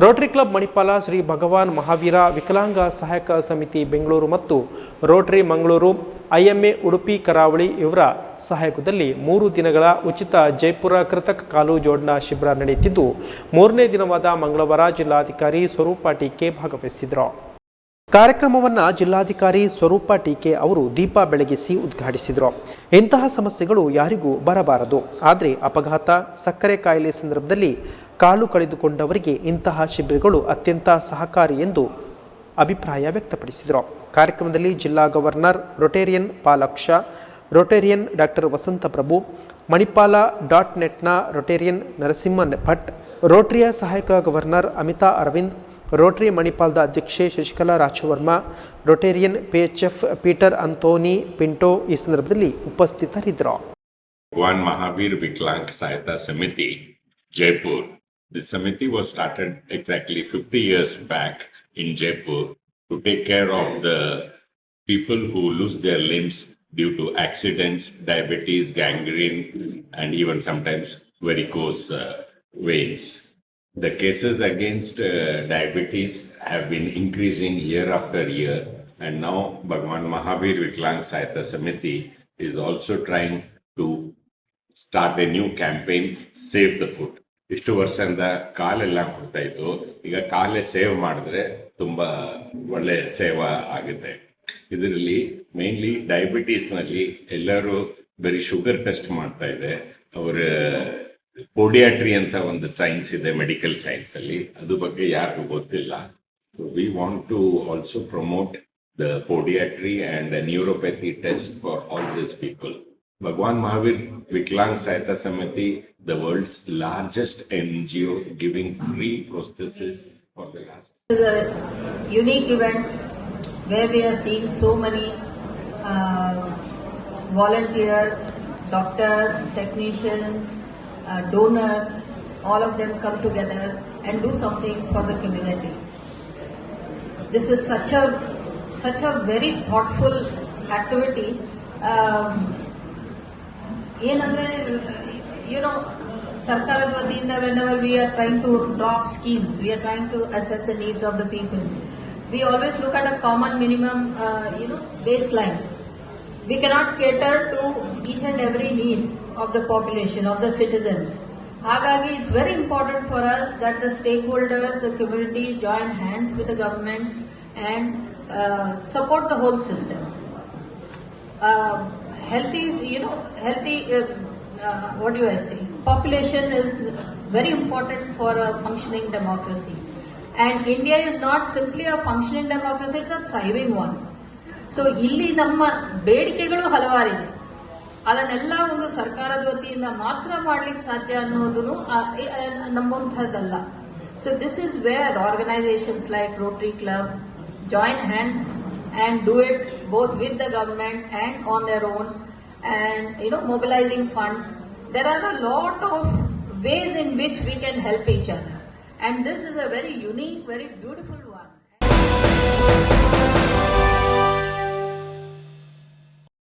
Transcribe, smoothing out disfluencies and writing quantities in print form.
Rotary club Manipal, Shri Bhagwan Mahavir ವಿಕಲಾಂಗ ಸಹಾಯಕ ಸಮಿತಿ ಬೆಂಗಳೂರು ಮತ್ತು ರೋಟರಿ ಮಂಗಳೂರು, IMA ಉಡುಪಿ ಕರಾವಳಿ ಇವರ ಸಹಯೋಗದಲ್ಲಿ 3 ದಿನಗಳ ಉಚಿತ ಜೈಪುರ ಕೃತಕ ಕಾಲು ಜೋಡಣಾ ಶಿಬಿರ ನಡೆಯುತ್ತಿದ್ದು, 3ನೇ ದಿನವಾದ ಮಂಗಳವಾರ ಜಿಲ್ಲಾಧಿಕಾರಿ ಸ್ವರೂಪ ಟೀಕೆ ಭಾಗವಹಿಸಿದರು. ಕಾರ್ಯಕ್ರಮವನ್ನು ಜಿಲ್ಲಾಧಿಕಾರಿ ಸ್ವರೂಪ ಟೀಕೆ ಅವರು ದೀಪ ಬೆಳಗಿಸಿ ಉದ್ಘಾಟಿಸಿದರು. ಇಂತಹ ಸಮಸ್ಯೆಗಳು ಯಾರಿಗೂ ಬರಬಾರದು, ಆದರೆ ಅಪಘಾತ, ಸಕ್ಕರೆ ಕಾಯಿಲೆ ಸಂದರ್ಭದಲ್ಲಿ ಕಾಲು ಕಳೆದುಕೊಂಡವರಿಗೆ ಇಂತಹ ಶಿಬಿರಗಳು ಅತ್ಯಂತ ಸಹಕಾರಿ ಎಂದು ಅಭಿಪ್ರಾಯ ವ್ಯಕ್ತಪಡಿಸಿದರು. ಕಾರ್ಯಕ್ರಮದಲ್ಲಿ ಜಿಲ್ಲಾ governor Rotarian Palaksha, Rotarian doctor Vasantha Prabhu, Manipal .netನ ರೊಟೇರಿಯನ್ ನರಸಿಂಹ ಭಟ್, ರೋಟರಿಯ ಸಹಾಯಕ ಗವರ್ನರ್ ಅಮಿತಾ ಅರವಿಂದ್, ರೋಟರಿ ಮಣಿಪಾಲದ ಅಧ್ಯಕ್ಷೆ Shashikala Rajavarma, Rotarian PHF Peter Anthony Pinto ಈ ಸಂದರ್ಭದಲ್ಲಿ ಉಪಸ್ಥಿತರಿದ್ದರು. ಭಗವಾನ್ ಮಹಾವೀರ್ ವಿಕಲಾಂಗ್ ಸಹಾಯತಾ ಸಮಿತಿ, Jaipur. This committee was started exactly 50 years back in Jaipur to take care of the people who lose their limbs due to accidents, diabetes, gangrene, and even sometimes varicose veins. The cases against diabetes have been increasing year after year, and now Bhagwan Mahavir Viklang Sahayata Samiti is also trying to start a new campaign, Save the Foot. ಇಷ್ಟು ವರ್ಷದಿಂದ ಕಾಲೆಲ್ಲ ಕೊಡ್ತಾ ಇತ್ತು, ಈಗ ಕಾಲೇ save ಮಾಡಿದ್ರೆ ತುಂಬಾ ಒಳ್ಳೆ ಸೇವಾ ಆಗುತ್ತೆ. ಇದರಲ್ಲಿ ಮೇನ್ಲಿ ಡಯಾಬಿಟೀಸ್ನಲ್ಲಿ ಎಲ್ಲರೂ ಬರೀ ಶುಗರ್ ಟೆಸ್ಟ್ ಮಾಡ್ತಾ ಇದೆ. ಅವರ ಪೋಡಿಯಾಟ್ರಿ ಅಂತ ಒಂದು ಸೈನ್ಸ್ ಇದೆ ಮೆಡಿಕಲ್ ಸೈನ್ಸ್ ಅಲ್ಲಿ, ಅದು ಬಗ್ಗೆ ಯಾರಿಗೂ ಗೊತ್ತಿಲ್ಲ. We want to also promote the podiatry and neuropathy test for all these people. Bhagwan Mahavir Viklang Sahayata Samiti, the world's largest NGO giving free prosthesis for the last. This is a unique event where we are seeing so many volunteers, doctors, technicians, donors, all of them come together and do something for the community. This is such a very thoughtful activity. ಸರ್ಕಾರದ ವತಿಯಿಂದ whenever we are trying to drop schemes, we are trying to assess the needs of the people. We always look at a common minimum, baseline. We cannot cater to each and every need of the population, of the citizens. Hagagi, it's very important for us that the stakeholders, the community join hands with the government and support the whole system. What do I say? Population is very important for a functioning democracy. And India is not simply a functioning democracy, it's a thriving one. So, ಇಲ್ಲಿ ನಮ್ಮ ಬೇಡಿಕೆಗಳು ಹಲವಾರಿದೆ. ಅದನ್ನೆಲ್ಲ ಒಂದು ಸರ್ಕಾರದ ವತಿಯಿಂದ ಮಾತ್ರ ಮಾಡಲಿಕ್ಕೆ ಸಾಧ್ಯ ಅನ್ನೋದು ನಮ್ಮಂಥದ್ದಲ್ಲ. So, this is where organizations like Rotary Club join hands and do it both with the government and on their own, and mobilizing funds. There are a lot of ways in which we can help each other, and this is a very unique, very beautiful